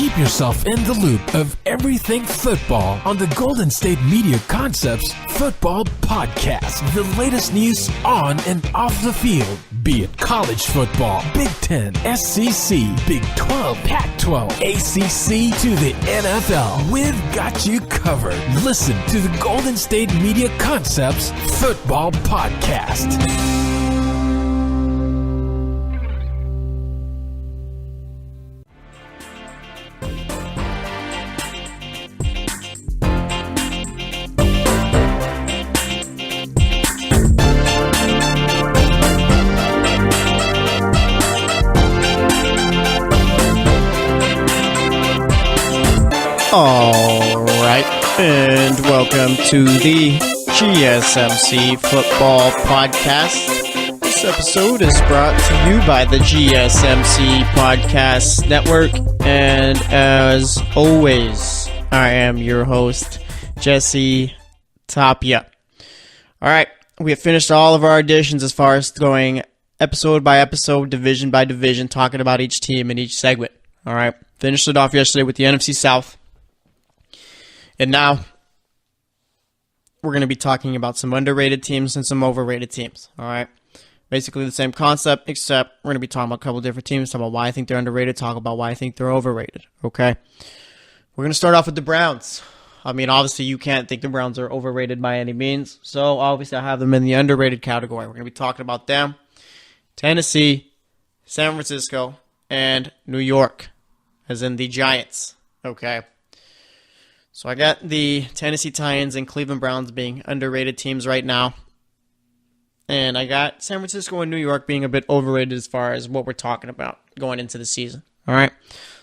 Keep yourself in the loop of everything football on the Golden State Media Concepts Football Podcast. The latest news on and off the field, be it college football, Big Ten, SEC, Big 12, Pac-12, ACC to the NFL. We've got you covered. Listen to the Golden State Media Concepts Football Podcast. All right, and welcome to the GSMC Football Podcast. This episode is brought to you by the GSMC Podcast Network, and as always, I am your host, Jesse Tapia. All right, we have finished all of our editions as far as going episode by episode, division by division, talking about each team in each segment. All right, finished it off yesterday with the NFC South. And now, we're going to be talking about some underrated teams and some overrated teams, all right? Basically the same concept, except we're going to be talking about a couple different teams, talk about why I think they're underrated, talk about why I think they're overrated, okay? We're going to start off with the Browns. I mean, obviously, you can't think the Browns are overrated by any means, so obviously I have them in the underrated category. We're going to be talking about them, Tennessee, San Francisco, and New York, as in the Giants, okay? So I got the Tennessee Titans and Cleveland Browns being underrated teams right now. And I got San Francisco and New York being a bit overrated as far as what we're talking about going into the season. All right.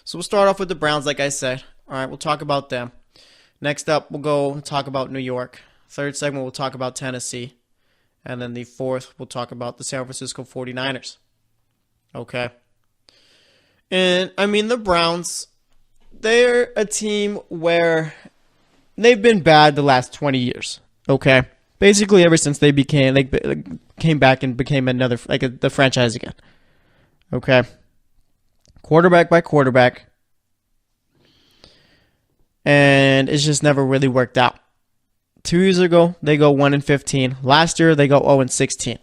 So we'll start off with the Browns, like I said. All right, we'll talk about them. Next up, we'll go talk about New York. Third segment, we'll talk about Tennessee. And then the fourth, we'll talk about the San Francisco 49ers. Okay. And, I mean, the Browns, they're a team where they've been bad the last 20 years, okay? Basically, ever since they came back and became the franchise again, okay? Quarterback by quarterback, and it's just never really worked out. 2 years ago, they go 1-15. Last year, they go 0-16.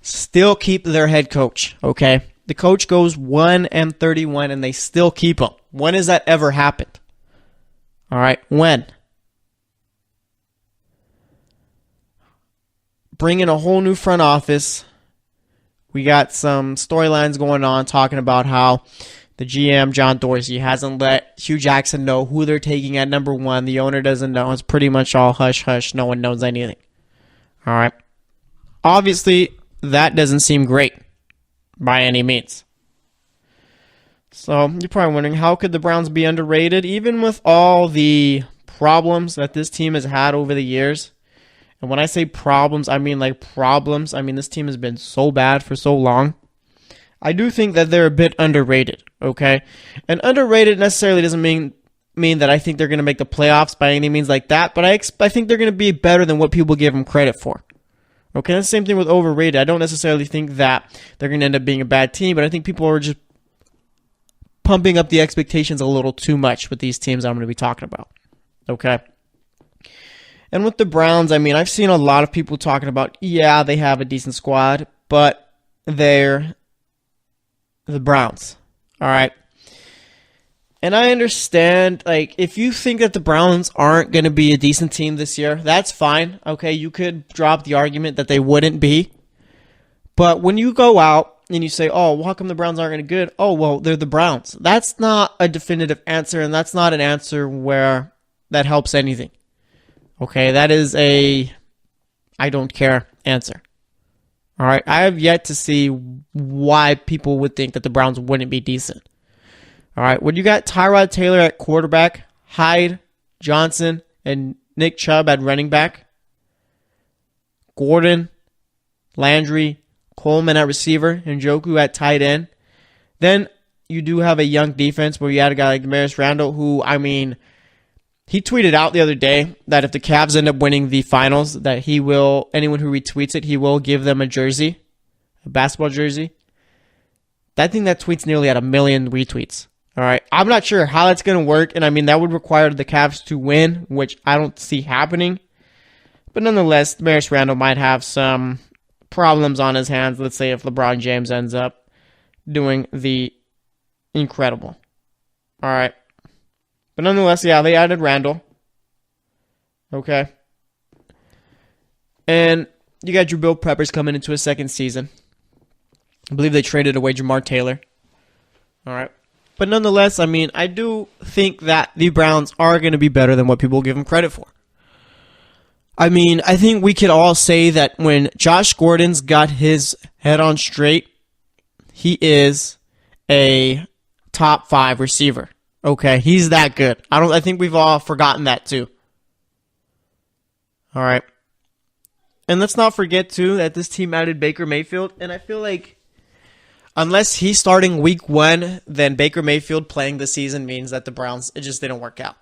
Still keep their head coach, okay? The coach goes 1-31, and they still keep him. When has that ever happened? All right, when? Bring in a whole new front office. We got some storylines going on talking about how the GM, John Dorsey, hasn't let Hugh Jackson know who they're taking at number one. The owner doesn't know. It's pretty much all hush-hush. No one knows anything. All right. Obviously, that doesn't seem great by any means. So you're probably wondering, how could the Browns be underrated? Even with all the problems that this team has had over the years. And when I say problems, I mean like problems. I mean, this team has been so bad for so long. I do think that they're a bit underrated, okay? And underrated necessarily doesn't mean that I think they're going to make the playoffs by any means like that. But I think they're going to be better than what people give them credit for. Okay, that's the same thing with overrated. I don't necessarily think that they're going to end up being a bad team, but I think people are just pumping up the expectations a little too much with these teams I'm going to be talking about. Okay? And with the Browns, I mean, I've seen a lot of people talking about, yeah, they have a decent squad, but they're the Browns. All right? And I understand, like, if you think that the Browns aren't going to be a decent team this year, that's fine. Okay, you could drop the argument that they wouldn't be. But when you go out and you say, oh, well, how come the Browns aren't going to be good? Oh, well, they're the Browns. That's not a definitive answer, and that's not an answer where that helps anything. Okay, that is a I don't care answer. All right, I have yet to see why people would think that the Browns wouldn't be decent. All right, when you got Tyrod Taylor at quarterback, Hyde, Johnson, and Nick Chubb at running back, Gordon, Landry, Coleman at receiver, and Njoku at tight end, then you do have a young defense where you had a guy like Damaris Randall who, I mean, he tweeted out the other day that if the Cavs end up winning the finals, that he will, anyone who retweets it, he will give them a jersey, a basketball jersey. I think that tweet's nearly at 1 million retweets. All right. I'm not sure how that's going to work. And I mean, that would require the Cavs to win, which I don't see happening. But nonetheless, Darius Randall might have some problems on his hands. Let's say if LeBron James ends up doing the incredible. All right. But nonetheless, yeah, they added Randall. Okay. And you got Jabril Peppers coming into his second season. I believe they traded away Jamar Taylor. All right. But nonetheless, I mean, I do think that the Browns are going to be better than what people give them credit for. I mean, I think we could all say that when Josh Gordon's got his head on straight, he is a top 5 receiver. Okay, he's that good. I think we've all forgotten that too. All right. And let's not forget too that this team added Baker Mayfield, and I feel like unless he's starting week 1, then Baker Mayfield playing the season means that the Browns, it just didn't work out.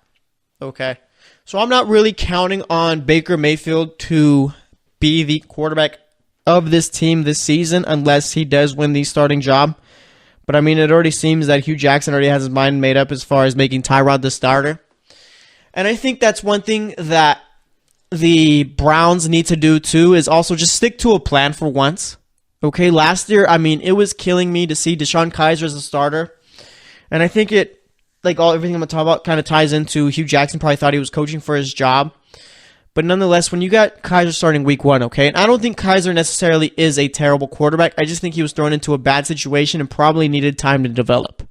Okay. So I'm not really counting on Baker Mayfield to be the quarterback of this team this season unless he does win the starting job. But I mean, it already seems that Hugh Jackson already has his mind made up as far as making Tyrod the starter. And I think that's one thing that the Browns need to do too, is also just stick to a plan for once. Okay, last year, I mean, it was killing me to see DeShone Kizer as a starter. And I think everything I'm going to talk about kind of ties into Hugh Jackson probably thought he was coaching for his job. But nonetheless, when you got Kizer starting week 1, okay, and I don't think Kizer necessarily is a terrible quarterback. I just think he was thrown into a bad situation and probably needed time to develop.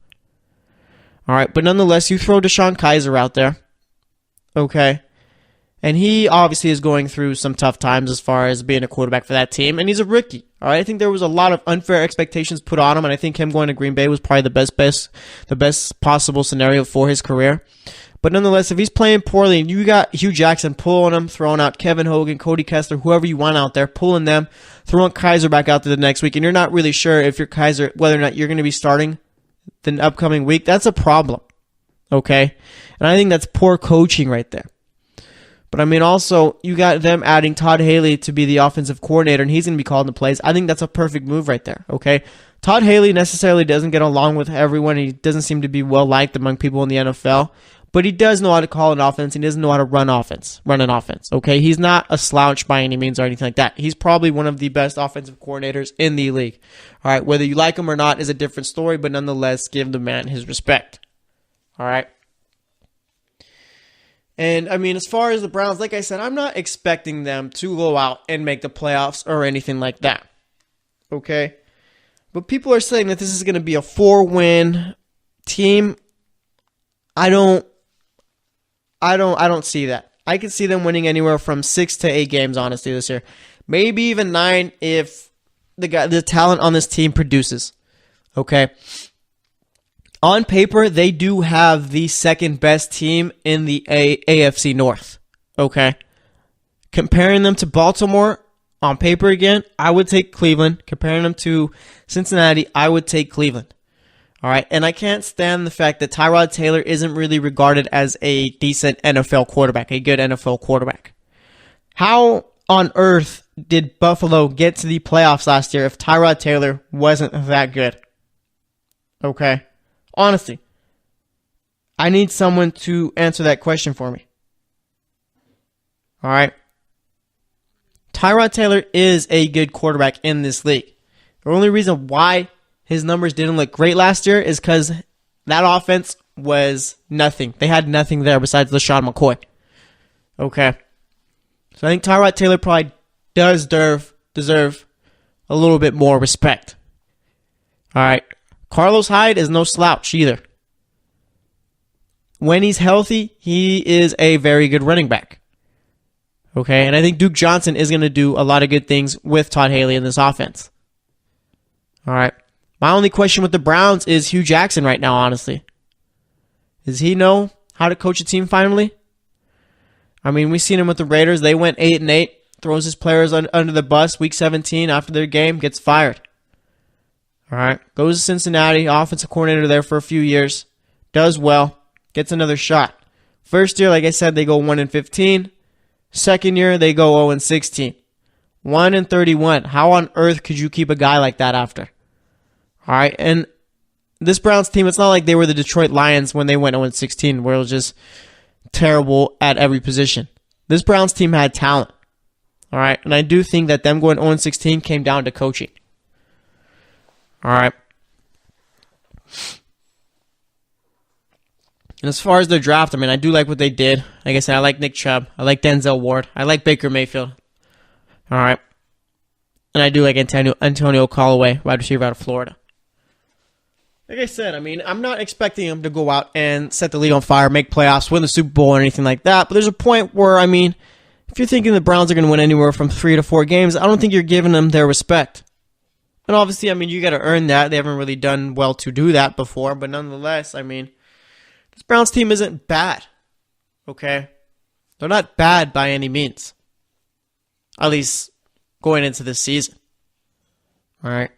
All right, but nonetheless, you throw DeShone Kizer out there, okay, and he obviously is going through some tough times as far as being a quarterback for that team, and he's a rookie. All right, I think there was a lot of unfair expectations put on him, and I think him going to Green Bay was probably the best possible scenario for his career. But nonetheless, if he's playing poorly, and you got Hugh Jackson pulling him, throwing out Kevin Hogan, Cody Kessler, whoever you want out there, pulling them, throwing Kizer back out there the next week, and you're not really sure if you're Kizer, whether or not you're going to be starting the upcoming week, that's a problem. Okay? And I think that's poor coaching right there. But I mean, also, you got them adding Todd Haley to be the offensive coordinator, and he's going to be calling the plays. I think that's a perfect move right there, okay? Todd Haley necessarily doesn't get along with everyone. He doesn't seem to be well-liked among people in the NFL, but he does know how to call an offense. He doesn't know how to run an offense, okay? He's not a slouch by any means or anything like that. He's probably one of the best offensive coordinators in the league. All right, whether you like him or not is a different story, but nonetheless, give the man his respect. All right? And, I mean, as far as the Browns, like I said, I'm not expecting them to go out and make the playoffs or anything like that. Okay? But people are saying that this is going to be a 4-win team. I don't see that. I could see them winning anywhere from 6 to 8 games, honestly, this year. Maybe even 9 if the talent on this team produces. Okay? On paper, they do have the second best team in the AFC North. Okay? Comparing them to Baltimore, on paper again, I would take Cleveland. Comparing them to Cincinnati, I would take Cleveland. All right? And I can't stand the fact that Tyrod Taylor isn't really regarded as a decent NFL quarterback, a good NFL quarterback. How on earth did Buffalo get to the playoffs last year if Tyrod Taylor wasn't that good? Okay? Honestly, I need someone to answer that question for me. All right? Tyrod Taylor is a good quarterback in this league. The only reason why his numbers didn't look great last year is because that offense was nothing. They had nothing there besides LaShawn McCoy. Okay? So I think Tyrod Taylor probably does deserve a little bit more respect. All right? Carlos Hyde is no slouch either. When he's healthy, he is a very good running back. Okay, and I think Duke Johnson is going to do a lot of good things with Todd Haley in this offense. All right. My only question with the Browns is Hugh Jackson right now, honestly. Does he know how to coach a team finally? I mean, we've seen him with the Raiders. They went 8-8, throws his players under the bus week 17 after their game, gets fired. All right, goes to Cincinnati, offensive coordinator there for a few years, does well, gets another shot. First year, like I said, they go 1-15. Second year, they go 0-16. 1-31. How on earth could you keep a guy like that after? All right, and this Browns team, it's not like they were the Detroit Lions when they went 0-16, where it was just terrible at every position. This Browns team had talent. All right. And I do think that them going 0-16 came down to coaching. All right. And as far as their draft, I mean, I do like what they did. Like I said, I like Nick Chubb. I like Denzel Ward. I like Baker Mayfield. All right. And I do like Antonio Callaway, wide receiver out of Florida. Like I said, I mean, I'm not expecting him to go out and set the league on fire, make playoffs, win the Super Bowl, or anything like that. But there's a point where, I mean, if you're thinking the Browns are going to win anywhere from 3 to 4 games, I don't think you're giving them their respect. And obviously, I mean, you got to earn that. They haven't really done well to do that before. But nonetheless, I mean, this Browns team isn't bad. Okay? They're not bad by any means. At least going into this season. All right?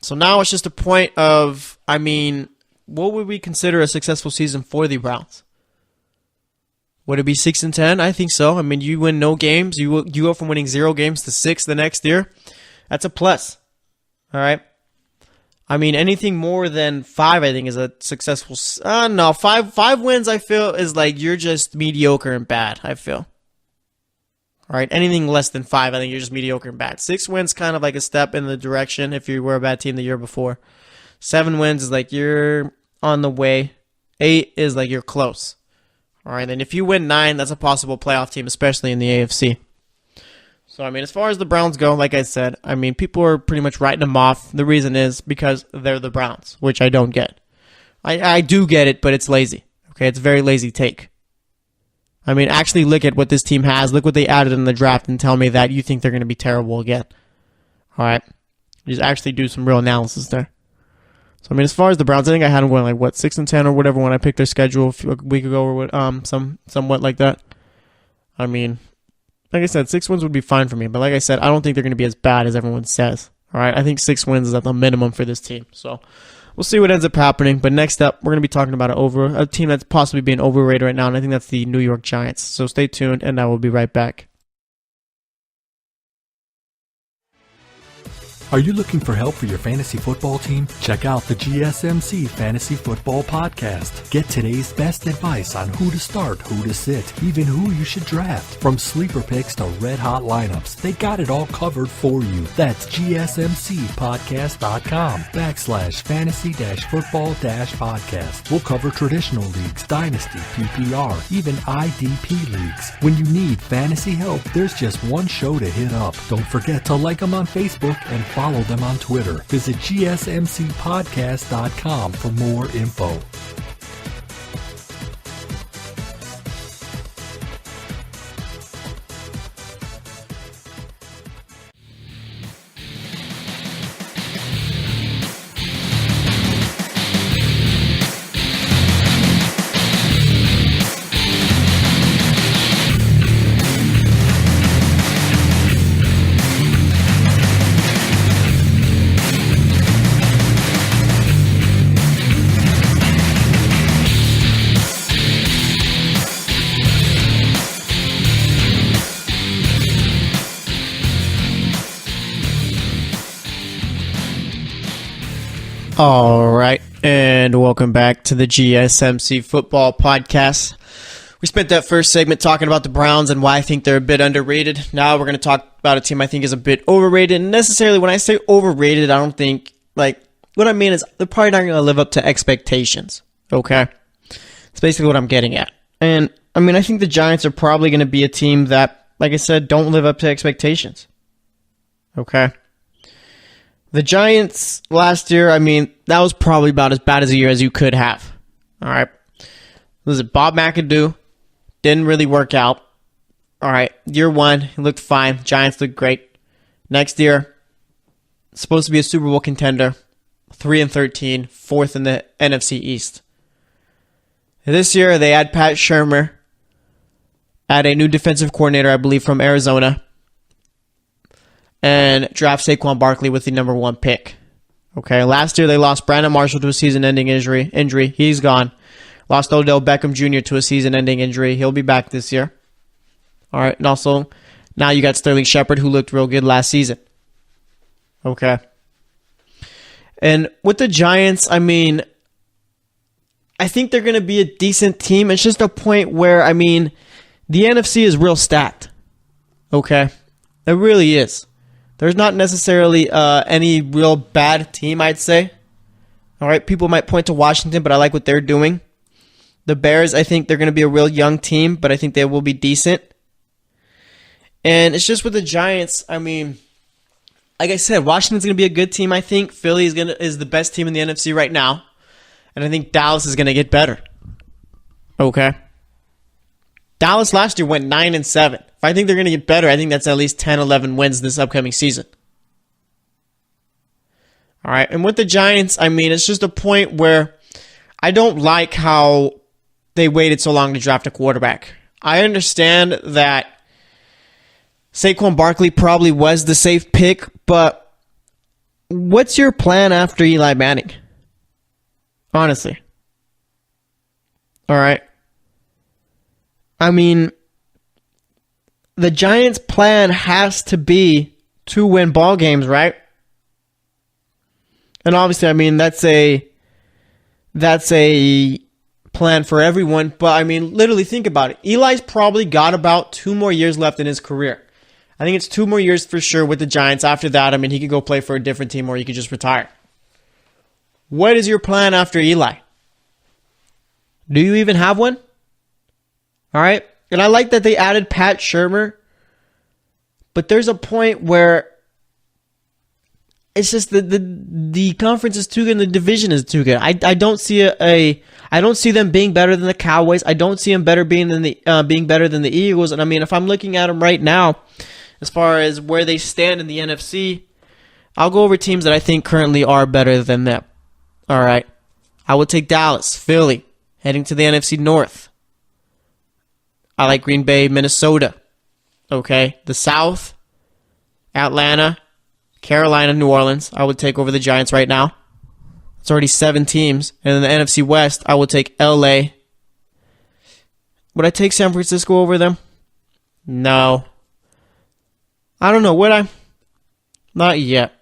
So now it's just a point of, I mean, what would we consider a successful season for the Browns? Would it be 6-10? I think so. I mean, you win no games. You go from winning 0 games to 6 the next year. That's a plus. All right? I mean, anything more than 5, I think, is a successful. No, 5 wins, I feel, is like you're just mediocre and bad, I feel. All right, anything less than 5, I think you're just mediocre and bad. 6 wins, kind of like a step in the direction if you were a bad team the year before. 7 wins is like you're on the way. 8 is like you're close. All right, and if you win 9, that's a possible playoff team, especially in the AFC. So, I mean, as far as the Browns go, like I said, I mean, people are pretty much writing them off. The reason is because they're the Browns, which I don't get. I do get it, but it's lazy. Okay, it's a very lazy take. I mean, actually look at what this team has. Look what they added in the draft and tell me that you think they're going to be terrible again. All right? Just actually do some real analysis there. So, I mean, as far as the Browns, I think I had them going like, 6-10 or whatever when I picked their schedule a week ago or somewhat like that. I mean, like I said, 6 wins would be fine for me. But like I said, I don't think they're going to be as bad as everyone says. All right? I think 6 wins is at the minimum for this team. So, we'll see what ends up happening. But next up, we're going to be talking about a team that's possibly being overrated right now, and I think that's the New York Giants. So stay tuned, and I will be right back. Are you looking for help for your fantasy football team? Check out the GSMC Fantasy Football Podcast. Get today's best advice on who to start, who to sit, even who you should draft. From sleeper picks to red-hot lineups, they got it all covered for you. That's gsmcpodcast.com/fantasy-football-podcast. We'll cover traditional leagues, dynasty, PPR, even IDP leagues. When you need fantasy help, there's just one show to hit up. Don't forget to like them on Facebook and follow them on Twitter. Visit gsmcpodcast.com for more info. All right, and welcome back to the GSMC Football Podcast. We spent that first segment talking about the Browns and why I think they're a bit underrated. Now we're going to talk about a team I think is a bit overrated. And necessarily, when I say overrated, I don't think, like, what I mean is they're probably not going to live up to expectations, okay? That's basically what I'm getting at. And, I mean, I think the Giants are probably going to be a team that, like I said, don't live up to expectations, okay? The Giants last year, I mean, that was probably about as bad as a year as you could have. All right. Was it Bob McAdoo? Didn't really work out. All right. Year 1, he looked fine. Giants looked great. Next year, supposed to be a Super Bowl contender. 3-13, 4th in the NFC East. This year, they add Pat Shurmur. Add a new defensive coordinator, I believe, from Arizona. And draft Saquon Barkley with the number 1 pick. Okay, last year they lost Brandon Marshall to a season-ending injury. He's gone. Lost Odell Beckham Jr. to a season-ending injury. He'll be back this year. All right, and also, now you got Sterling Shepard, who looked real good last season. Okay. And with the Giants, I mean, I think they're going to be a decent team. It's just a point where, I mean, the NFC is real stacked. Okay? It really is. There's not necessarily any real bad team, I'd say. All right, people might point to Washington, but I like what they're doing. The Bears, I think they're going to be a real young team, but I think they will be decent. And it's just with the Giants, I mean, like I said, Washington's going to be a good team, I think. Philly is the best team in the NFC right now. And I think Dallas is going to get better. Okay? Dallas last year went 9-7. If I think they're going to get better, I think that's at least 10, 11 wins this upcoming season. All right, and with the Giants, I mean, it's just a point where I don't like how they waited so long to draft a quarterback. I understand that Saquon Barkley probably was the safe pick, but what's your plan after Eli Manning? Honestly. All right. I mean, the Giants' plan has to be to win ball games, right? And obviously, I mean, that's a plan for everyone. But, I mean, literally think about it. Eli's probably got about 2 more years left in his career. I think it's 2 more years for sure with the Giants. After that, I mean, he could go play for a different team or he could just retire. What is your plan after Eli? Do you even have one? All right. And I like that they added Pat Shurmur. But there's a point where it's just the conference is too good and the division is too good. I don't see I don't see them being better than the Cowboys. I don't see them being better than the Eagles. And I mean, if I'm looking at them right now, as far as where they stand in the NFC, I'll go over teams that I think currently are better than them. All right. I would take Dallas, Philly, heading to the NFC North. I like Green Bay, Minnesota. Okay. The South, Atlanta, Carolina, New Orleans. I would take over the Giants right now. It's already 7 teams. And in the NFC West, I would take LA. Would I take San Francisco over them? No. I don't know. Would I? Not yet.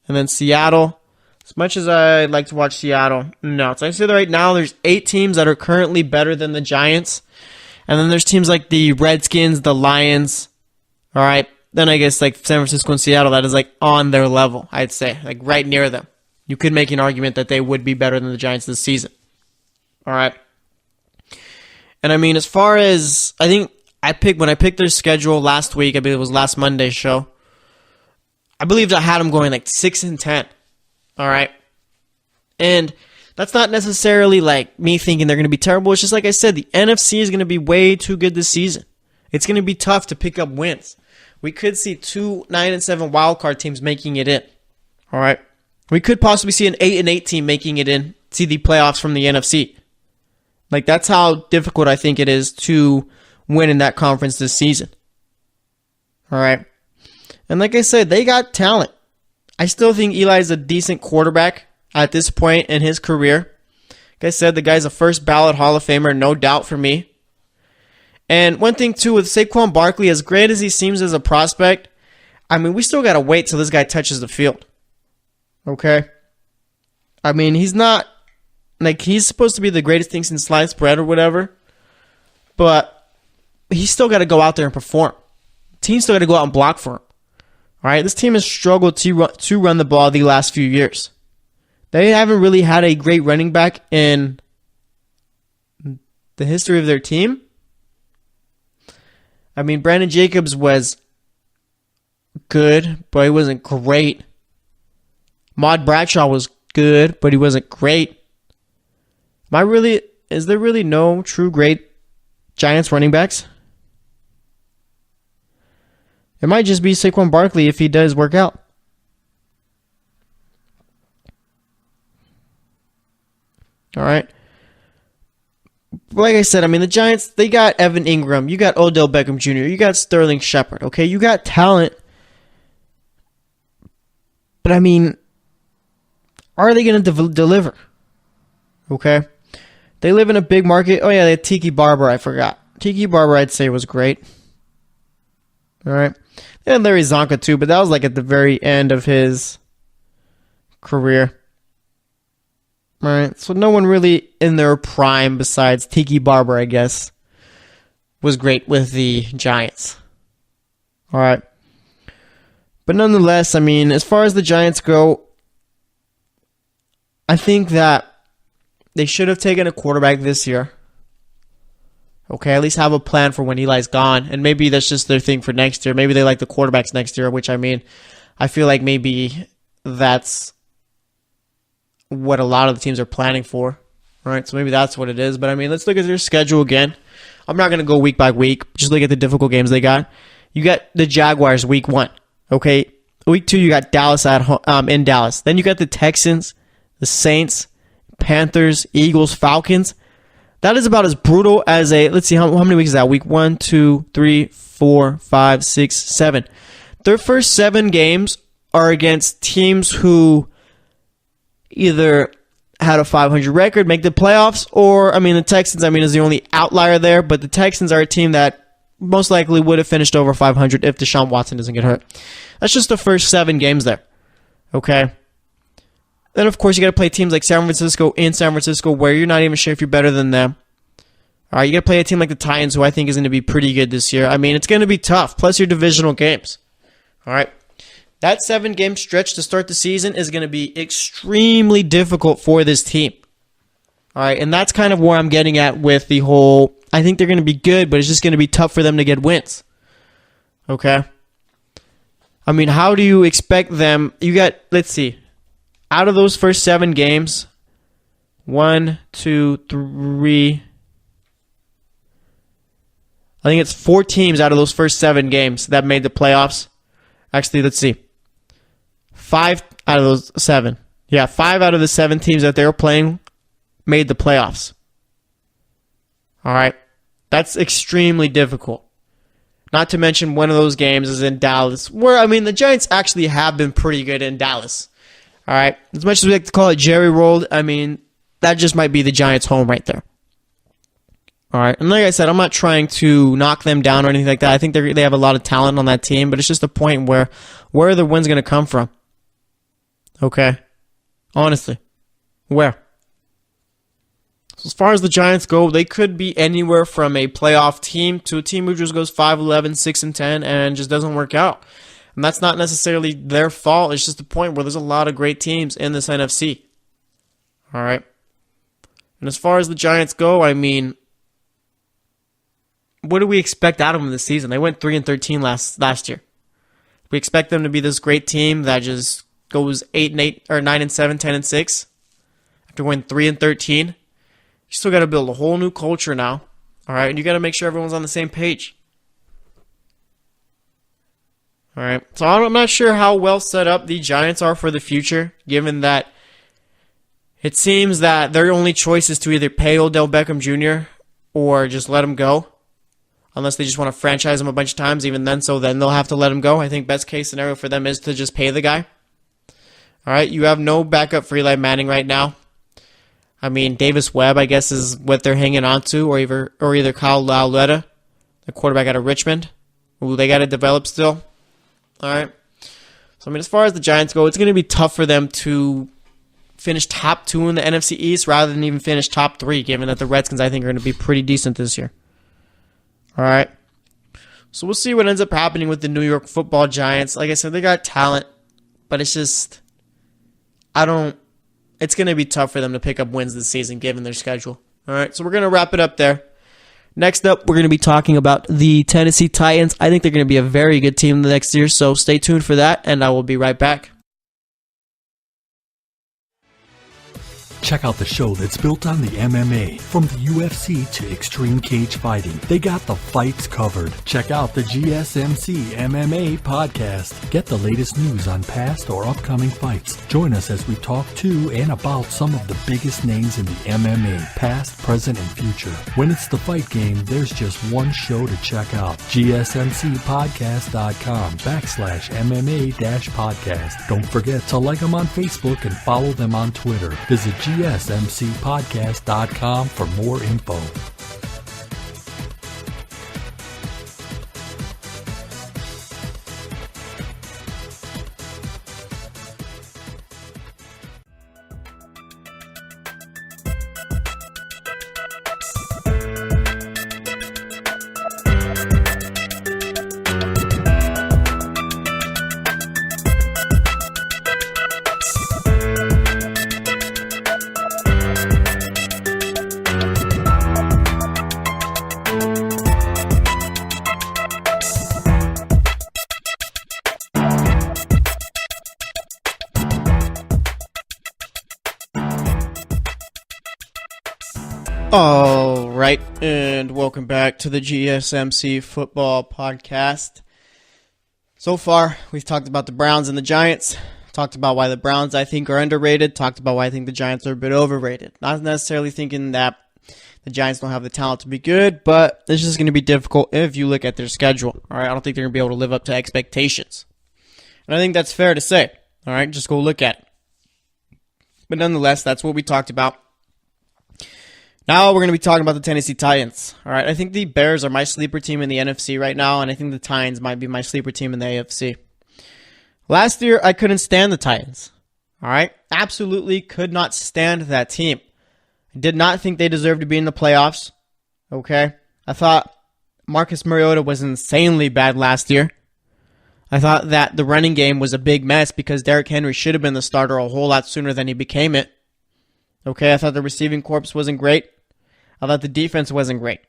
And then Seattle. As much as I'd like to watch Seattle, no. So I say that right now there's 8 teams that are currently better than the Giants. And then there's teams like the Redskins, the Lions. All right. Then I guess like San Francisco and Seattle, that is like on their level, I'd say. Like right near them. You could make an argument that they would be better than the Giants this season. All right. And I mean, as far as, I think when I picked their schedule last week, I believe it was last Monday's show, I believed I had them going like 6-10. All right. And that's not necessarily like me thinking they're going to be terrible. It's just like I said, the NFC is going to be way too good this season. It's going to be tough to pick up wins. We could see 2 9-7 wildcard teams making it in. All right. We could possibly see an 8-8 team making it in, see the playoffs from the NFC. Like, that's how difficult I think it is to win in that conference this season. All right. And like I said, they got talent. I still think Eli is a decent quarterback at this point in his career. Like I said, the guy's a first ballot Hall of Famer, no doubt for me. And one thing, too, with Saquon Barkley, as great as he seems as a prospect, I mean, we still got to wait till this guy touches the field. Okay? I mean, he's not, like, he's supposed to be the greatest thing since sliced bread or whatever, but he's still got to go out there and perform. The team's still got to go out and block for him. All right? This team has struggled to run the ball the last few years. They haven't really had a great running back in the history of their team. I mean, Brandon Jacobs was good, but he wasn't great. Maud Bradshaw was good, but he wasn't great. Is there really no true great Giants running backs? It might just be Saquon Barkley if he does work out. All right. Like I said, I mean, the Giants, they got Evan Ingram. You got Odell Beckham Jr. You got Sterling Shepard. Okay, you got talent. But, I mean, are they going to deliver? Okay. They live in a big market. Oh, yeah, they had Tiki Barber. I forgot. Tiki Barber, I'd say, was great. All right. They had Larry Zonka, too, but that was like at the very end of his career. All right, so no one really in their prime besides Tiki Barber, I guess, was great with the Giants. All right. But nonetheless, I mean, as far as the Giants go, I think that they should have taken a quarterback this year. Okay, at least have a plan for when Eli's gone. And maybe that's just their thing for next year. Maybe they like the quarterbacks next year, which, I mean, I feel like maybe that's what a lot of the teams are planning for. All right, so maybe that's what it is. But, I mean, let's look at their schedule again. I'm not going to go week by week. Just look at the difficult games they got. You got the Jaguars week 1. Okay, week 2 you got Dallas in Dallas. Then you got the Texans, the Saints, Panthers, Eagles, Falcons. That is about as brutal as let's see, how many weeks is that? Week 1, 2, 3, 4, 5, 6, 7. Their first 7 games are against teams who either had a 500 record, make the playoffs, or, I mean, the Texans, I mean, is the only outlier there, but the Texans are a team that most likely would have finished over 500 if Deshaun Watson doesn't get hurt. That's just the first 7 games there. Okay? Then, of course, you got to play teams like San Francisco in San Francisco where you're not even sure if you're better than them. All right, you got to play a team like the Titans, who I think is going to be pretty good this year. I mean, it's going to be tough, plus your divisional games. All right? That 7-game stretch to start the season is going to be extremely difficult for this team. All right, and that's kind of where I'm getting at with the whole, I think they're going to be good, but it's just going to be tough for them to get wins. Okay? I mean, how do you expect them? You got, let's see, out of those first 7 games, 1, 2, 3, I think it's 4 teams out of those first 7 games that made the playoffs. Actually, let's see. 5 out of those 7. Yeah, 5 out of the 7 teams that they were playing made the playoffs. All right. That's extremely difficult. Not to mention one of those games is in Dallas, where, I mean, the Giants actually have been pretty good in Dallas. All right. As much as we like to call it Jerry rolled, I mean, that just might be the Giants' home right there. All right. And like I said, I'm not trying to knock them down or anything like that. I think they have a lot of talent on that team, but it's just a point where are the wins going to come from? Okay. Honestly. Where? So as far as the Giants go, they could be anywhere from a playoff team to a team who just goes 5-11, 6-10, and just doesn't work out. And that's not necessarily their fault. It's just a point where there's a lot of great teams in this NFC. All right. And as far as the Giants go, I mean, what do we expect out of them this season? They went 3-13 last year. We expect them to be this great team that just goes 8-8 or 9-7, 10-6 after going 3-13. You still got to build a whole new culture now, all right? And you got to make sure everyone's on the same page. All right. So I'm not sure how well set up the Giants are for the future, given that it seems that their only choice is to either pay Odell Beckham Jr. or just let him go. Unless they just want to franchise him a bunch of times, even then, so then they'll have to let him go. I think best case scenario for them is to just pay the guy. All right, you have no backup for Eli Manning right now. I mean, Davis Webb, I guess, is what they're hanging on to, or either Kyle Lauletta, the quarterback out of Richmond, who they got to develop still. All right. So, I mean, as far as the Giants go, it's going to be tough for them to finish top 2 in the NFC East rather than even finish top 3, given that the Redskins, I think, are going to be pretty decent this year. All right. So we'll see what ends up happening with the New York Football Giants. Like I said, they got talent, but it's just, it's going to be tough for them to pick up wins this season given their schedule. All right. So we're going to wrap it up there. Next up, we're going to be talking about the Tennessee Titans. I think they're going to be a very good team the next year, so stay tuned for that, and I will be right back. Check out the show that's built on the MMA. From the UFC to extreme cage fighting, they got the fights covered. Check out the GSMC MMA podcast. Get the latest news on past or upcoming fights. Join us as we talk to and about some of the biggest names in the MMA, past, present, and future. When it's the fight game, there's just one show to check out. GSMCpodcast.com/MMA-podcast. Don't forget to like them on Facebook and follow them on Twitter. Visit GSMCpodcast.com for more info. All right, and welcome back to the GSMC Football Podcast. So far, we've talked about the Browns and the Giants, talked about why the Browns, I think, are underrated, talked about why I think the Giants are a bit overrated. Not necessarily thinking that the Giants don't have the talent to be good, but it's just going to be difficult if you look at their schedule. All right, I don't think they're going to be able to live up to expectations. And I think that's fair to say. All right, just go look at it. But nonetheless, that's what we talked about. Now we're going to be talking about the Tennessee Titans. All right, I think the Bears are my sleeper team in the NFC right now, and I think the Titans might be my sleeper team in the AFC. Last year, I couldn't stand the Titans. All right, absolutely could not stand that team. I did not think they deserved to be in the playoffs. Okay, I thought Marcus Mariota was insanely bad last year. I thought that the running game was a big mess because Derrick Henry should have been the starter a whole lot sooner than he became it. Okay, I thought the receiving corps wasn't great. I thought the defense wasn't great.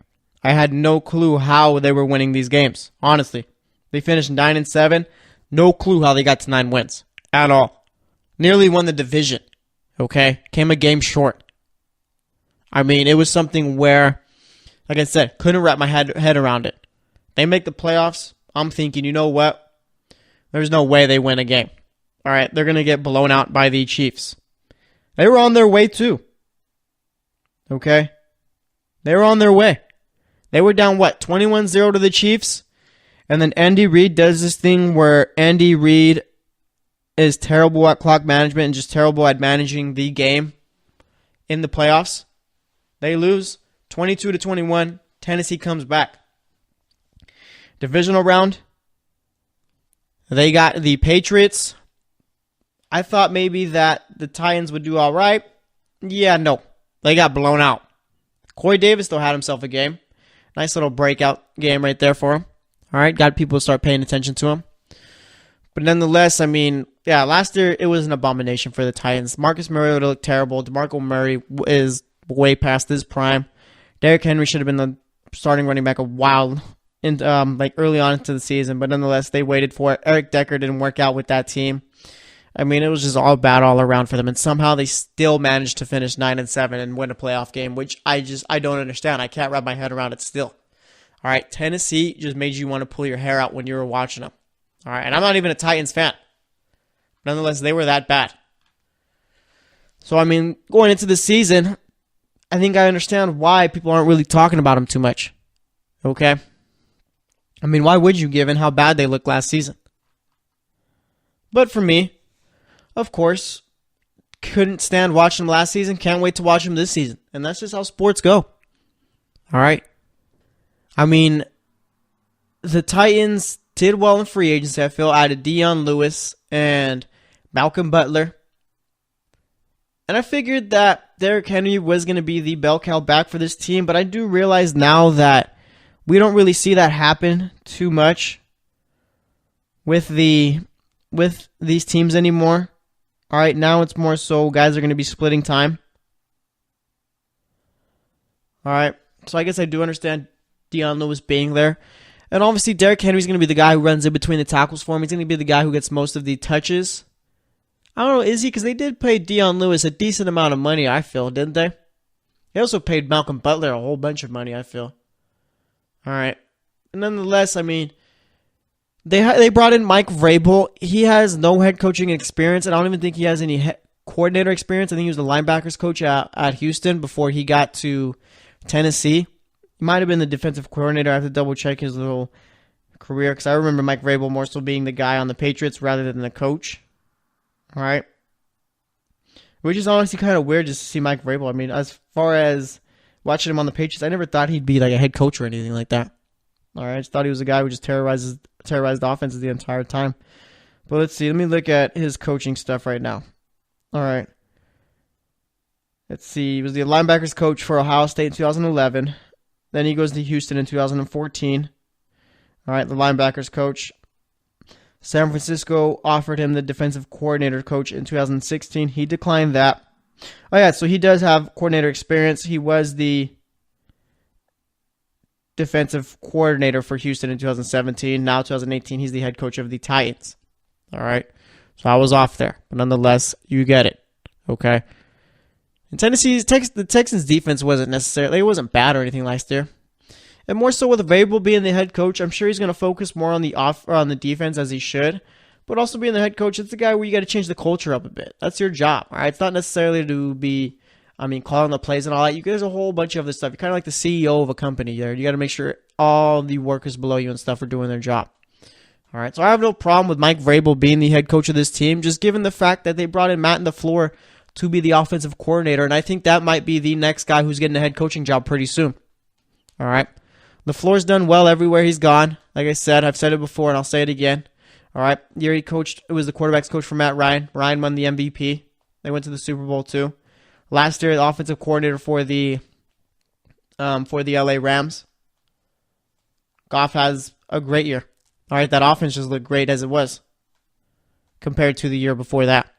I had no clue how they were winning these games, honestly. They finished 9-7. No clue how they got to 9 wins at all. Nearly won the division, okay? Came a game short. I mean, it was something where, like I said, couldn't wrap my head around it. They make the playoffs. I'm thinking, you know what? There's no way they win a game. All right, they're going to get blown out by the Chiefs. They were on their way too. Okay? They were on their way. They were down, 21-0 to the Chiefs? And then Andy Reid does this thing where Andy Reid is terrible at clock management and just terrible at managing the game in the playoffs. They lose 22-21. Tennessee comes back. Divisional round. They got the Patriots. I thought maybe that the Titans would do all right. Yeah, no. They got blown out. Corey Davis still had himself a game. Nice little breakout game right there for him. All right, got people to start paying attention to him. But nonetheless, I mean, yeah, last year it was an abomination for the Titans. Marcus Mariota looked terrible. DeMarco Murray is way past his prime. Derrick Henry should have been the starting running back a while, early on into the season. But nonetheless, they waited for it. Eric Decker didn't work out with that team. I mean, it was just all bad all around for them, and somehow they still managed to finish 9-7 and win a playoff game, which I don't understand. I can't wrap my head around it still. All right, Tennessee just made you want to pull your hair out when you were watching them. All right, and I'm not even a Titans fan. Nonetheless, they were that bad. So, I mean, going into the season, I think I understand why people aren't really talking about them too much. Okay? I mean, why would you, given how bad they looked last season? But for me, of course, couldn't stand watching them last season. Can't wait to watch them this season. And that's just how sports go. All right. I mean, the Titans did well in free agency. I feel added Dion Lewis and Malcolm Butler. And I figured that Derrick Henry was going to be the bell cow back for this team. But I do realize now that we don't really see that happen too much with these teams anymore. All right, now it's more so guys are going to be splitting time. All right, so I guess I do understand Dion Lewis being there. And obviously, Derrick Henry's going to be the guy who runs in between the tackles for him. He's going to be the guy who gets most of the touches. I don't know, is he? Because they did pay Dion Lewis a decent amount of money, I feel, didn't they? They also paid Malcolm Butler a whole bunch of money, I feel. All right. And nonetheless, I mean, They brought in Mike Vrabel. He has no head coaching experience, and I don't even think he has any coordinator experience. I think he was the linebackers coach at Houston before he got to Tennessee. He might have been the defensive coordinator. I have to double-check his little career because I remember Mike Vrabel more so being the guy on the Patriots rather than the coach. All right? Which is honestly kind of weird just to see Mike Vrabel. I mean, as far as watching him on the Patriots, I never thought he'd be like a head coach or anything like that. All right, I just thought he was a guy who just terrorized offenses the entire time. But let's see. Let me look at his coaching stuff right now. All right. Let's see. He was the linebackers coach for Ohio State in 2011. Then he goes to Houston in 2014. All right, the linebackers coach. San Francisco offered him the defensive coordinator coach in 2016. He declined that. Oh, yeah, so he does have coordinator experience. He was the defensive coordinator for Houston in 2017. Now 2018, he's the head coach of the Titans. All right. So I was off there. But nonetheless, you get it. Okay. And the Texans defense it wasn't bad or anything last year. And more so with Vrabel being the head coach, I'm sure he's going to focus more on the defense as he should. But also being the head coach, it's the guy where you got to change the culture up a bit. That's your job, all right? It's not necessarily to be, calling the plays and all that. There's a whole bunch of other stuff. You're kind of like the CEO of a company there. You got to make sure all the workers below you and stuff are doing their job. All right, so I have no problem with Mike Vrabel being the head coach of this team, just given the fact that they brought in Matt LaFleur to be the offensive coordinator, and I think that might be the next guy who's getting a head coaching job pretty soon. All right, LaFleur's done well everywhere he's gone. Like I said, I've said it before, and I'll say it again. All right, the year it was the quarterback's coach for Matt Ryan. Ryan won the MVP. They went to the Super Bowl too. Last year, the offensive coordinator for the LA Rams. Goff has a great year. All right, that offense just looked great as it was compared to the year before that.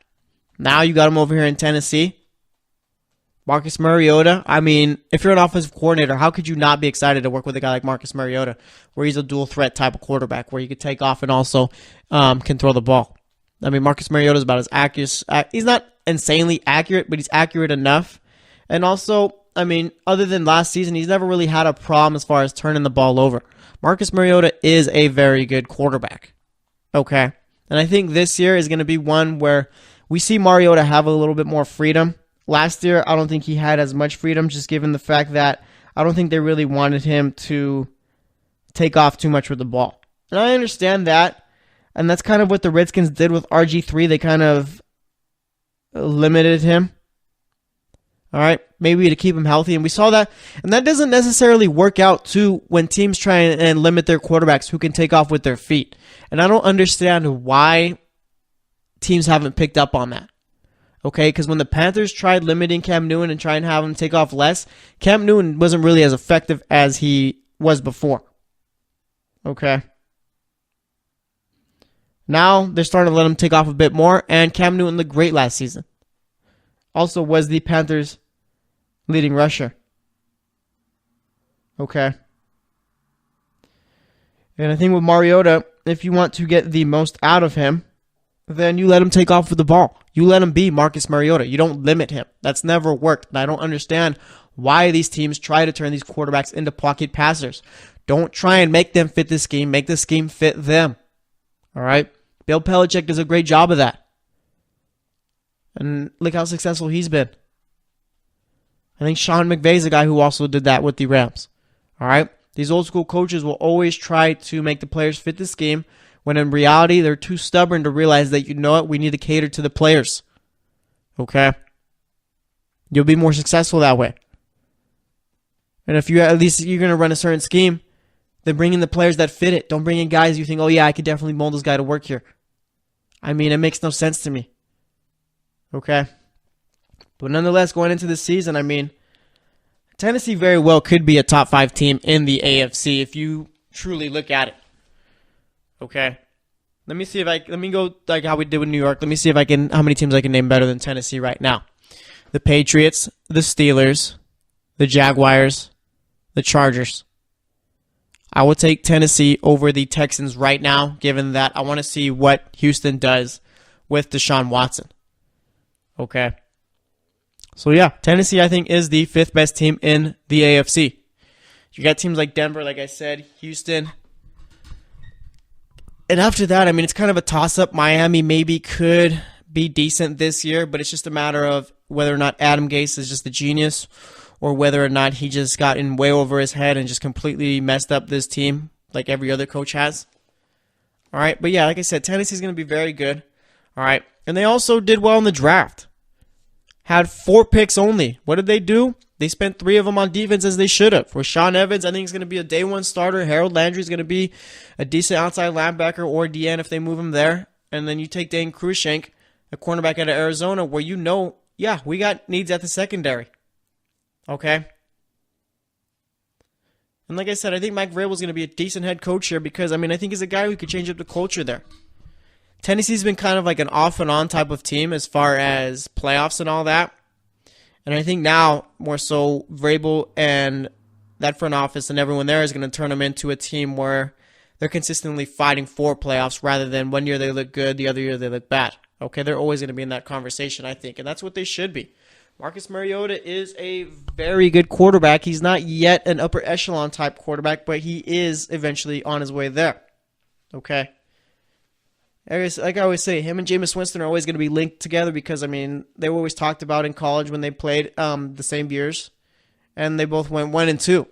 Now you got him over here in Tennessee. Marcus Mariota. If you're an offensive coordinator, how could you not be excited to work with a guy like Marcus Mariota, where he's a dual threat type of quarterback, where you could take off and also can throw the ball? Marcus Mariota is about as accurate. He's not insanely accurate, but he's accurate enough. And also, other than last season, he's never really had a problem as far as turning the ball over. Marcus Mariota is a very good quarterback. Okay? And I think this year is going to be one where we see Mariota have a little bit more freedom. Last year, I don't think he had as much freedom, just given the fact that I don't think they really wanted him to take off too much with the ball. And I understand that. And that's kind of what the Redskins did with RG3. They kind of limited him. All right, maybe to keep him healthy. And we saw that. And that doesn't necessarily work out, too, when teams try and limit their quarterbacks who can take off with their feet. And I don't understand why teams haven't picked up on that. Okay, because when the Panthers tried limiting Cam Newton and trying to have him take off less, Cam Newton wasn't really as effective as he was before. Okay. Now they're starting to let him take off a bit more, and Cam Newton looked great last season. Also was the Panthers' leading rusher. Okay. And I think with Mariota, if you want to get the most out of him, then you let him take off with the ball. You let him be Marcus Mariota. You don't limit him. That's never worked. And I don't understand why these teams try to turn these quarterbacks into pocket passers. Don't try and make them fit the scheme. Make the scheme fit them. All right? Bill Belichick does a great job of that. And look how successful he's been. I think Sean McVay is a guy who also did that with the Rams. All right? These old school coaches will always try to make the players fit the scheme, when in reality, they're too stubborn to realize that, you know what, we need to cater to the players. Okay? You'll be more successful that way. And if you're going to run a certain scheme, then bring in the players that fit it. Don't bring in guys you think, oh yeah, I could definitely mold this guy to work here. It makes no sense to me. Okay? But nonetheless, going into this season, Tennessee very well could be a top 5 team in the AFC if you truly look at it. Okay? Let me go like how we did with New York. Let me see how many teams I can name better than Tennessee right now. The Patriots, the Steelers, the Jaguars, the Chargers. I will take Tennessee over the Texans right now, given that I want to see what Houston does with Deshaun Watson. Okay? So yeah, Tennessee I think is the 5th best team in the AFC. You got teams like Denver, like I said, Houston. And after that, it's kind of a toss-up. Miami maybe could be decent this year, but it's just a matter of whether or not Adam Gase is just a genius or whether or not he just got in way over his head and just completely messed up this team like every other coach has. All right, but yeah, like I said, Tennessee's going to be very good. All right, and they also did well in the draft. Had 4 picks only. What did they do? They spent 3 of them on defense as they should have. Rashaan Evans, I think, is going to be a day 1 starter. Harold Landry is going to be a decent outside linebacker or DN if they move him there. And then you take Dane Cruikshank, a cornerback out of Arizona, where we got needs at the secondary. Okay? And like I said, I think Mike Vrabel is going to be a decent head coach here because, I think he's a guy who could change up the culture there. Tennessee's been kind of like an off and on type of team as far as playoffs and all that. And I think now, more so, Vrabel and that front office and everyone there is going to turn them into a team where they're consistently fighting for playoffs rather than one year they look good, the other year they look bad. Okay, they're always going to be in that conversation, I think. And that's what they should be. Marcus Mariota is a very good quarterback. He's not yet an upper echelon type quarterback, but he is eventually on his way there. Okay? Like I always say, him and Jameis Winston are always going to be linked together because, they were always talked about in college when they played the same years, and they both went 1-2.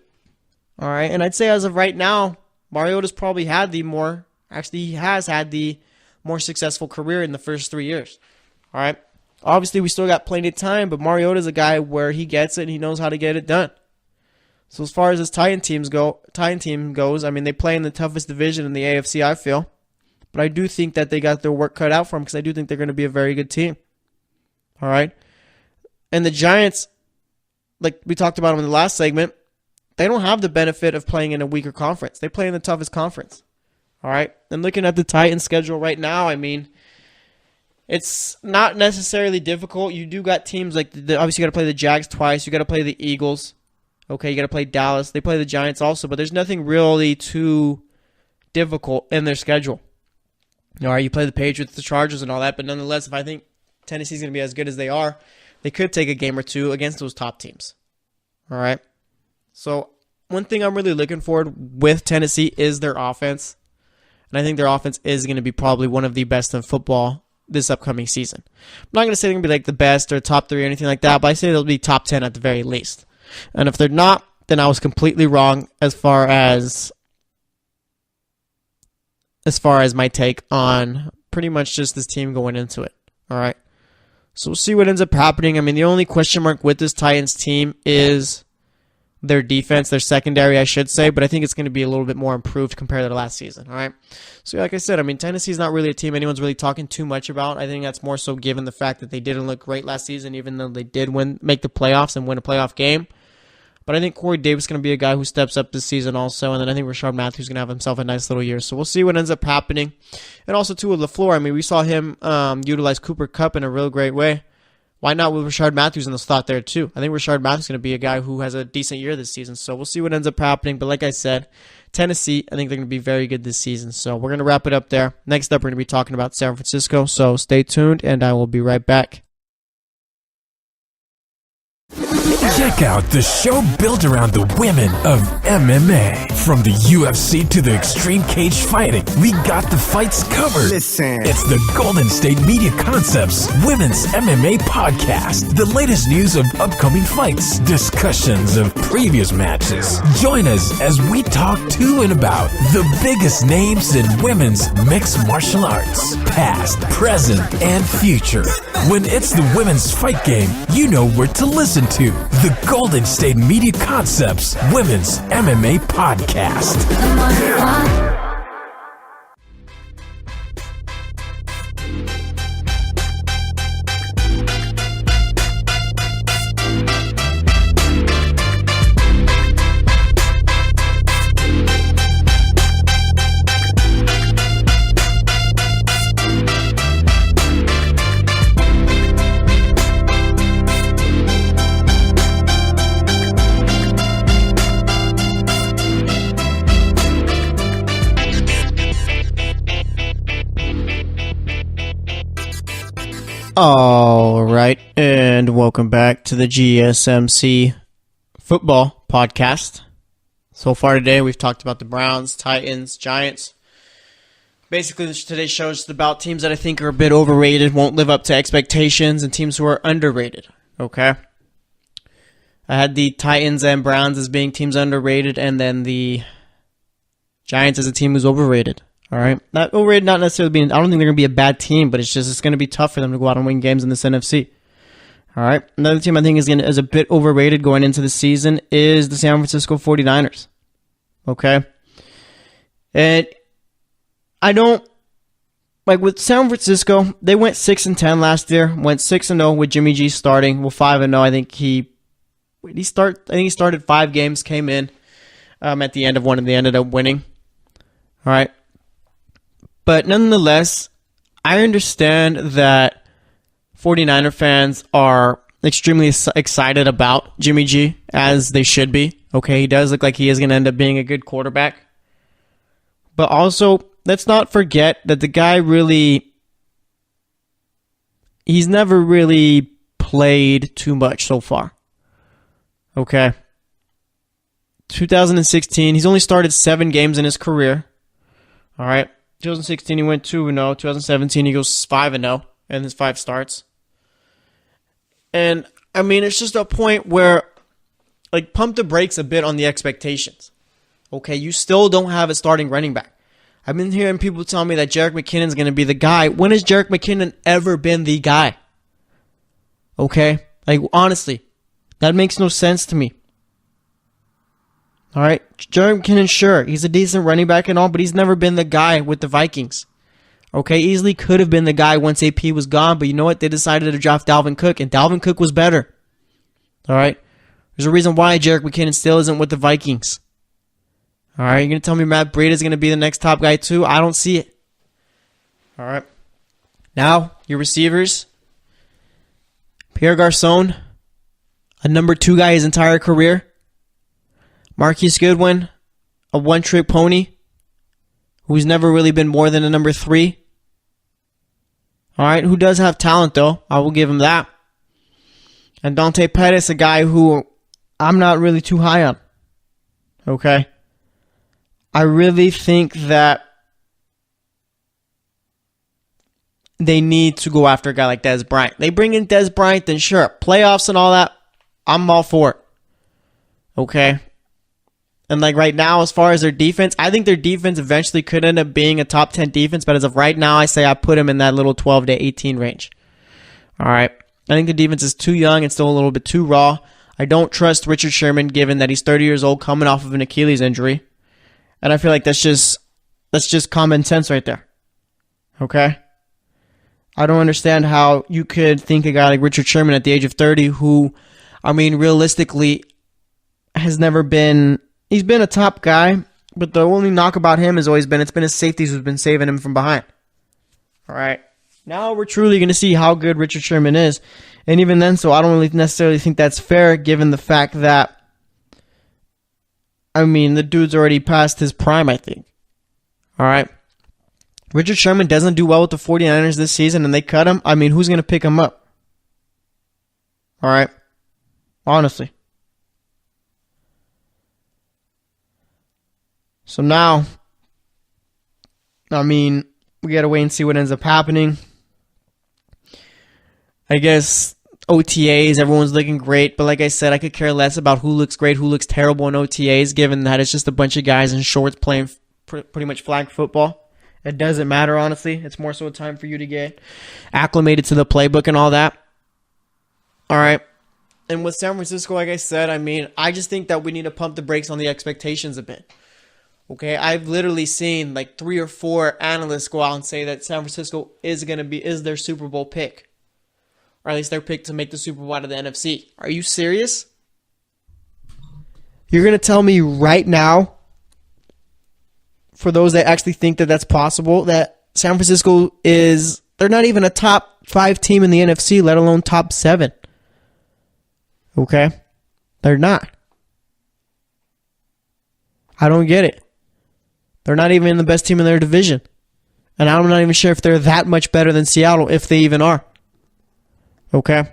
All right? And I'd say as of right now, Mariota's probably had he has had the more successful career in the first 3 years. All right? Obviously, we still got plenty of time, but Mariota's a guy where he gets it and he knows how to get it done. So as far as his Titan team goes, they play in the toughest division in the AFC, I feel. But I do think that they got their work cut out for them because I do think they're going to be a very good team. All right? And the Giants, like we talked about them in the last segment, they don't have the benefit of playing in a weaker conference. They play in the toughest conference. All right? And looking at the Titans schedule right now, it's not necessarily difficult. You do got teams like, obviously you got to play the Jags twice. You got to play the Eagles. Okay, you got to play Dallas. They play the Giants also, but there's nothing really too difficult in their schedule. All right, you play the Patriots, the Chargers, and all that, but nonetheless, if I think Tennessee's going to be as good as they are, they could take a game or two against those top teams. All right? So one thing I'm really looking forward with Tennessee is their offense, and I think their offense is going to be probably one of the best in football this upcoming season. I'm not going to say they're going to be like the best or top 3 or anything like that, but I say they'll be top 10 at the very least. And if they're not, then I was completely wrong as far as my take on pretty much just this team going into it. All right. So we'll see what ends up happening. The only question mark with this Titans team is their defense, their secondary, I should say, but I think it's going to be a little bit more improved compared to last season. All right. So like I said, Tennessee's not really a team anyone's really talking too much about. I think that's more so given the fact that they didn't look great last season, even though they did make the playoffs and win a playoff game. But I think Corey Davis is going to be a guy who steps up this season also, and then I think Rashard Matthews is going to have himself a nice little year. So we'll see what ends up happening. And also, too, with LaFleur, we saw him utilize Cooper Kupp in a real great way. Why not with Rashard Matthews in the slot there, too? I think Rashard Matthews is going to be a guy who has a decent year this season. So we'll see what ends up happening. But like I said, Tennessee, I think they're going to be very good this season. So we're going to wrap it up there. Next up, we're going to be talking about San Francisco. So stay tuned, and I will be right back. Check out the show built around the women of MMA. From the UFC to the extreme cage fighting, we got the fights covered. Listen. It's the Golden State Media Concepts Women's MMA Podcast. The latest news of upcoming fights, discussions of previous matches. Join us as we talk to and about the biggest names in women's mixed martial arts, past, present, and future. When it's the women's fight game, you know where to listen to. The Golden State Media Concepts Women's MMA Podcast. All right, and welcome back to the GSMC Football Podcast. So far today, we've talked about the Browns, Titans, Giants. Basically, today's show is just about teams that I think are a bit overrated, won't live up to expectations, and teams who are underrated, okay? I had the Titans and Browns as being teams underrated, and then the Giants as a team who's overrated. All right, not overrated, not necessarily being. I don't think they're going to be a bad team, but it's going to be tough for them to go out and win games in this NFC. All right, another team I think is a bit overrated going into the season is the San Francisco 49ers. Okay, and I don't like with San Francisco. They went 6-10 last year. Went 6-0 with Jimmy G starting. Well, 5-0. I think he started 5 games. Came in at the end of one, and they ended up winning. All right. But nonetheless, I understand that 49er fans are extremely excited about Jimmy G, as they should be. Okay, he does look like he is going to end up being a good quarterback. But also, let's not forget that the guy he's never really played too much so far. Okay. 2016, he's only started 7 games in his career. All right. 2016, he went 2-0. 2017, he goes 5-0 in his 5 starts. And, I mean, it's just a point where, like, pump the brakes a bit on the expectations. Okay, you still don't have a starting running back. I've been hearing people tell me that Jerick McKinnon's going to be the guy. When has Jerick McKinnon ever been the guy? Okay? Like, honestly, that makes no sense to me. All right? Jerick McKinnon, sure, he's a decent running back and all, but he's never been the guy with the Vikings. Okay? Easily could have been the guy once AP was gone, but you know what? They decided to draft Dalvin Cook, and Dalvin Cook was better. All right? There's a reason why Jerick McKinnon still isn't with the Vikings. All right, you're going to tell me Matt Breida is going to be the next top guy too? I don't see it. All right. Now, your receivers. Pierre Garçon, a number 2 guy his entire career. Marquise Goodwin, a one-trick pony who's never really been more than a number 3. All right, who does have talent though. I will give him that. And Dante Pettis, a guy who I'm not really too high on. Okay. I really think that they need to go after a guy like Dez Bryant. They bring in Dez Bryant, then sure, playoffs and all that, I'm all for it. Okay? And like right now, as far as their defense, I think their defense eventually could end up being a top 10 defense, but as of right now, I say I put them in that little 12 to 18 range. All right? I think the defense is too young and still a little bit too raw. I don't trust Richard Sherman given that he's 30 years old coming off of an Achilles injury. And I feel like that's just common sense right there. Okay? I don't understand how you could think a guy like Richard Sherman at the age of 30 who, I mean, realistically has never been, he's been a top guy, but the only knock about him has always been, it's been his safeties who's been saving him from behind. All right? Now we're truly going to see how good Richard Sherman is. And even then, so I don't really necessarily think that's fair given the fact that, I mean, the dude's already past his prime, I think. All right. Richard Sherman doesn't do well with the 49ers this season, and they cut him. I mean, who's going to pick him up? All right. Honestly. So now, I mean, we got to wait and see what ends up happening. I guess OTAs, everyone's looking great, but like I said, I could care less about who looks great, who looks terrible in OTAs, given that it's just a bunch of guys in shorts playing pretty much flag football. It doesn't matter, honestly. It's more so a time for you to get acclimated to the playbook and all that. All right. And with San Francisco, like I said, I mean, I just think that we need to pump the brakes on the expectations a bit. Okay, I've literally seen like 3 or 4 analysts go out and say that San Francisco is their Super Bowl pick. Or at least their pick to make the Super Bowl out of the NFC. Are you serious? You're going to tell me right now, for those that actually think that that's possible, that San Francisco they're not even a top 5 team in the NFC, let alone top 7. Okay? They're not. I don't get it. They're not even the best team in their division. And I'm not even sure if they're that much better than Seattle, if they even are. Okay?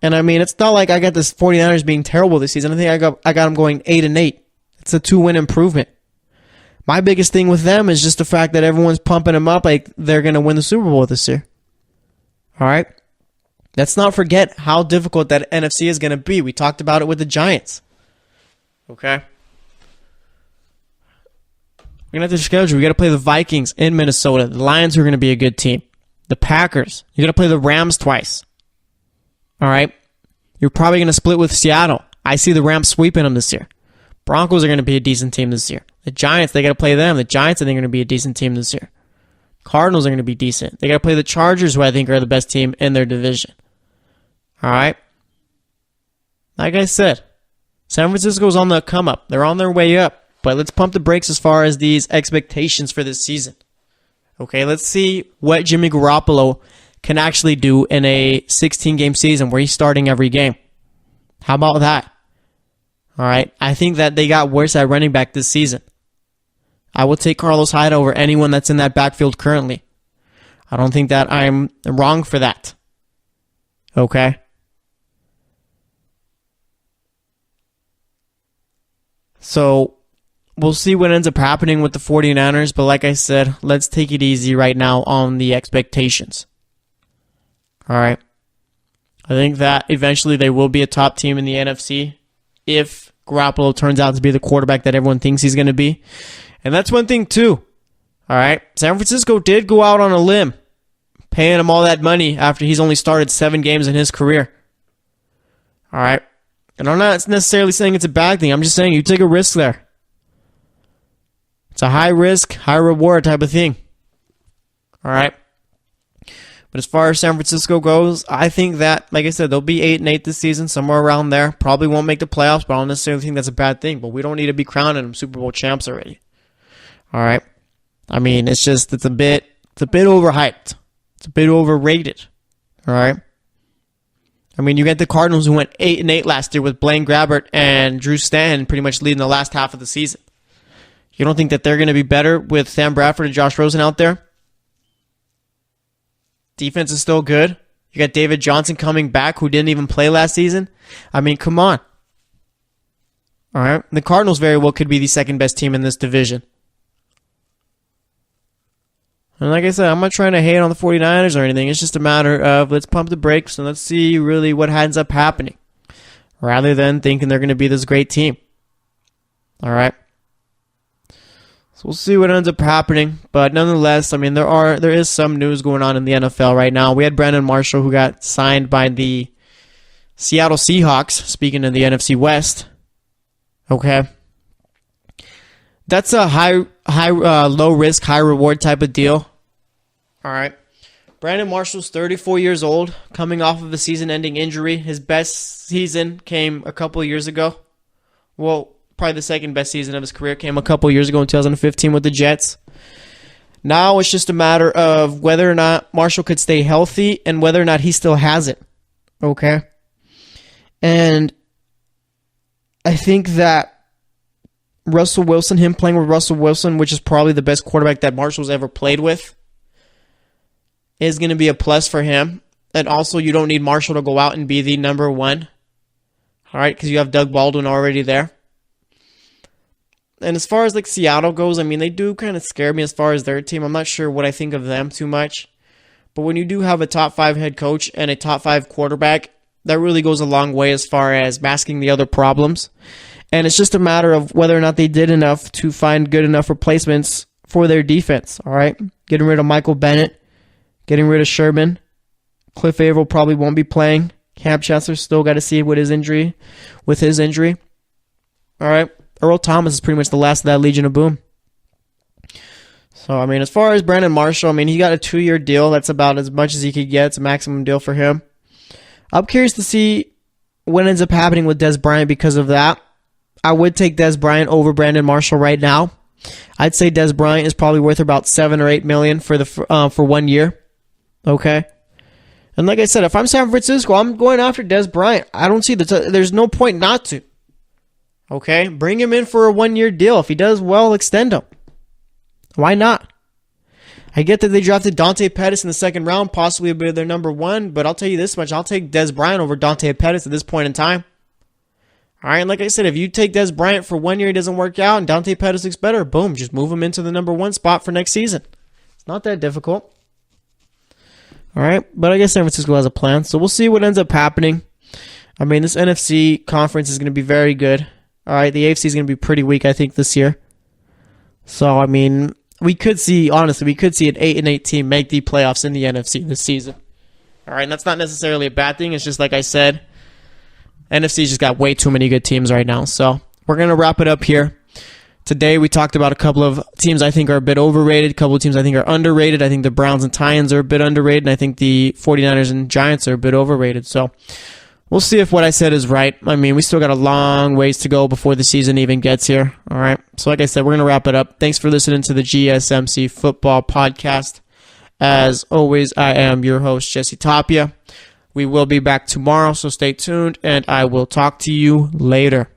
And I mean, it's not like I got this 49ers being terrible this season. I think I got them going 8-8. It's a 2-win improvement. My biggest thing with them is just the fact that everyone's pumping them up like they're going to win the Super Bowl this year. All right? Let's not forget how difficult that NFC is going to be. We talked about it with the Giants. Okay? We're going to have to schedule. We got to play the Vikings in Minnesota. The Lions are going to be a good team. The Packers. You got to play the Rams twice. All right? You're probably going to split with Seattle. I see the Rams sweeping them this year. Broncos are going to be a decent team this year. The Giants, they got to play them. The Giants, I think, are going to be a decent team this year. Cardinals are going to be decent. They got to play the Chargers, who I think are the best team in their division. All right? Like I said, San Francisco's on the come up. They're on their way up. But let's pump the brakes as far as these expectations for this season. Okay, let's see what Jimmy Garoppolo can actually do in a 16-game season where he's starting every game. How about that? All right, I think that they got worse at running back this season. I will take Carlos Hyde over anyone that's in that backfield currently. I don't think that I'm wrong for that. Okay? So we'll see what ends up happening with the 49ers. But like I said, let's take it easy right now on the expectations. All right. I think that eventually they will be a top team in the NFC if Garoppolo turns out to be the quarterback that everyone thinks he's going to be. And that's one thing too. All right. San Francisco did go out on a limb, paying him all that money after he's only started 7 games in his career. All right. And I'm not necessarily saying it's a bad thing. I'm just saying you take a risk there. It's a high risk, high reward type of thing. All right. But as far as San Francisco goes, I think that, like I said, they'll be 8-8 this season, somewhere around there. Probably won't make the playoffs, but I don't necessarily think that's a bad thing. But we don't need to be crowning them Super Bowl champs already. All right. I mean, it's a bit overhyped. It's a bit overrated. All right. I mean, you get the Cardinals who went 8-8 last year with Blaine Gabbert and Drew Stanton pretty much leading the last half of the season. You don't think that they're going to be better with Sam Bradford and Josh Rosen out there? Defense is still good. You got David Johnson coming back who didn't even play last season. I mean, come on. All right. The Cardinals very well could be the second best team in this division. And like I said, I'm not trying to hate on the 49ers or anything. It's just a matter of let's pump the brakes and let's see really what ends up happening rather than thinking they're going to be this great team. All right. So we'll see what ends up happening. But nonetheless, I mean, there is some news going on in the NFL right now. We had Brandon Marshall who got signed by the Seattle Seahawks, speaking of the NFC West. Okay. That's a low risk, high reward type of deal. All right. Brandon Marshall's 34 years old, coming off of a season-ending injury. His best season came a couple of years ago. Well, probably the second best season of his career came a couple of years ago in 2015 with the Jets. Now it's just a matter of whether or not Marshall could stay healthy and whether or not he still has it. Okay? And I think that him playing with Russell Wilson, which is probably the best quarterback that Marshall's ever played with, is going to be a plus for him. And also, you don't need Marshall to go out and be the number one. All right, because you have Doug Baldwin already there. And as far as like Seattle goes, I mean, they do kind of scare me as far as their team. I'm not sure what I think of them too much. But when you do have a top 5 head coach and a top 5 quarterback, that really goes a long way as far as masking the other problems. And it's just a matter of whether or not they did enough to find good enough replacements for their defense. All right. Getting rid of Michael Bennett, getting rid of Sherman. Cliff Averill probably won't be playing. Cam Chancellor still got to see with his injury. All right. Earl Thomas is pretty much the last of that Legion of Boom. So, I mean, as far as Brandon Marshall, I mean, he got a 2-year deal. That's about as much as he could get. It's a maximum deal for him. I'm curious to see what ends up happening with Dez Bryant because of that. I would take Dez Bryant over Brandon Marshall right now. I'd say Dez Bryant is probably worth about $7 or $8 million for 1 year. Okay. And like I said, if I'm San Francisco, I'm going after Dez Bryant. I don't see there's no point not to. Okay, bring him in for a 1-year deal. If he does well, extend him. Why not? I get that they drafted Dante Pettis in the second round, possibly be their number 1, but I'll tell you this much: I'll take Dez Bryant over Dante Pettis at this point in time. All right, and like I said, if you take Dez Bryant for 1 year, he doesn't work out, and Dante Pettis looks better, boom, just move him into the number 1 spot for next season. It's not that difficult. All right, but I guess San Francisco has a plan, so we'll see what ends up happening. I mean, this NFC conference is going to be very good. All right, the AFC is going to be pretty weak, I think, this year. So, I mean, we could see an 8-8 team make the playoffs in the NFC this season. All right, and that's not necessarily a bad thing. It's just like I said, NFC's just got way too many good teams right now. So, we're going to wrap it up here. Today, we talked about a couple of teams I think are a bit overrated, a couple of teams I think are underrated. I think the Browns and Titans are a bit underrated, and I think the 49ers and Giants are a bit overrated. So, we'll see if what I said is right. I mean, we still got a long ways to go before the season even gets here. All right. So like I said, we're going to wrap it up. Thanks for listening to the GSMC Football Podcast. As always, I am your host, Jesse Tapia. We will be back tomorrow, so stay tuned, and I will talk to you later.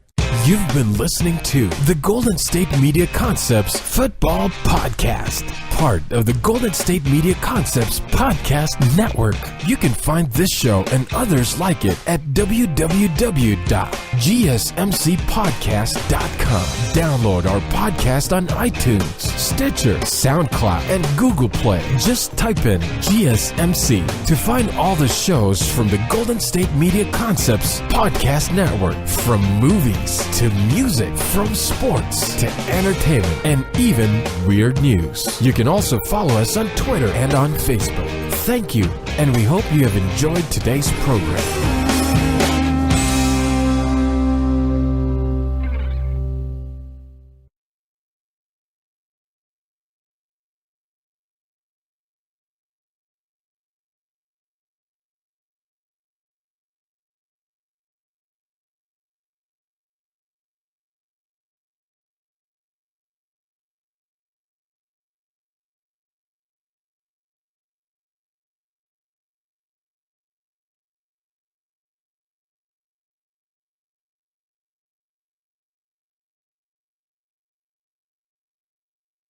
You've been listening to the Golden State Media Concepts Football Podcast. part of the Golden State Media Concepts Podcast Network. You can find this show and others like it at www.gsmcpodcast.com. Download our podcast on iTunes, Stitcher, SoundCloud, and Google Play. Just type in GSMC to find all the shows from the Golden State Media Concepts Podcast Network. From movies to music, from sports to entertainment, and even weird news. You can also follow us on Twitter and on Facebook. Thank you, and we hope you have enjoyed today's program.